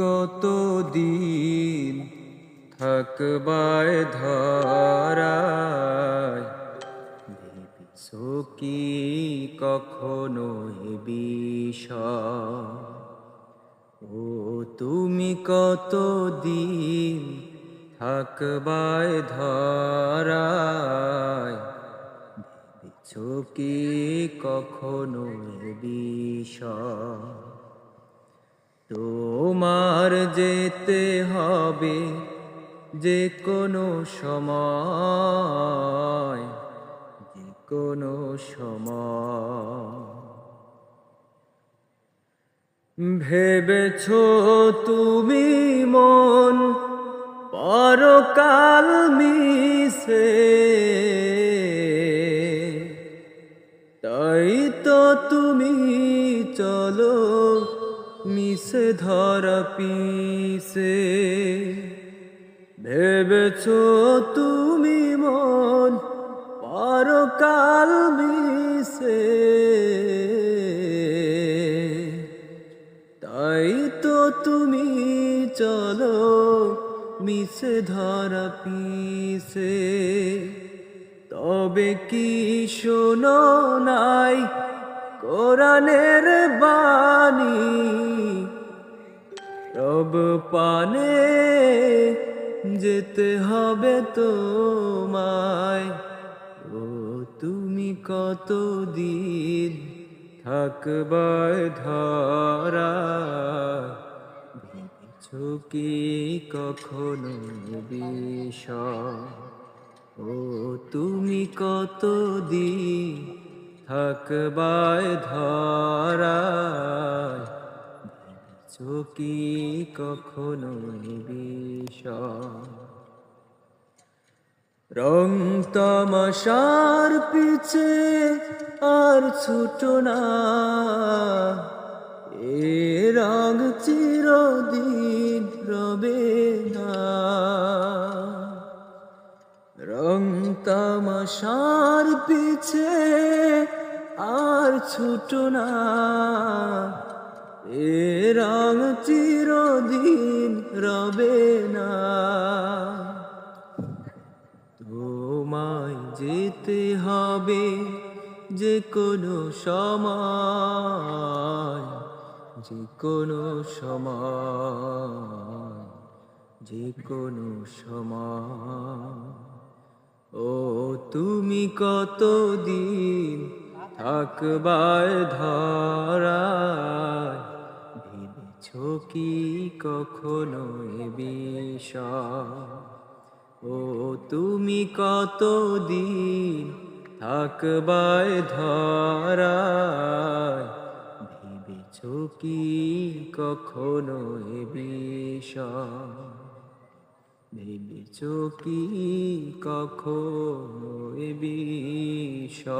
কতদিন থাকবায় ধরায়, ভেবেছো কি কখনো এ বিষয়? ও তুমি কতদিন থাকবায় ধরায়, ভেবেছো কি কখনো এ বিষয়? তোমার যেতে হবে যে কোনো সময়, যে কোনো সময়। ভেবেছো তুমি মন পরকাল মিশে, তাই তো তুমি চলো মিশে ধরা পিছে। ভেবেছো তুমি মন পরকাল মিশে, তাই তো তুমি চলো মিশে ধরা পিছে। তবে কি শোনো নাই কোরআনের বাণী, রব পানে যেতে হবে তোমায়। ও তুমি কতদিন থাকবায় ধরায়, ভেবেছো কি কখনো বিষয়? ও তুমি কতদিন থাকবায় ধরায়, ভেবেছো কি কখনো বিষয়? রং তামাশার পিছে আর ছুটো না, এ রং চিরদিন রবে না। রং তামাশার পিছে আর ছুটো না, এ রং চিরদিন রবে না। তোমায় যেতে হবে যে কোনো সময়, যে কোনো সময়, যে কোনো সময়। ও তুমি কতদিন থাকবায় ধরায়, ভেবেছো কি কখনো এ বিষয়? ও তুমি কতদিন থাকবায় ধরায়, ভেবেছো কি কখনো এ বিষয়? ভেবেছো কি কখনো এ বিষয়?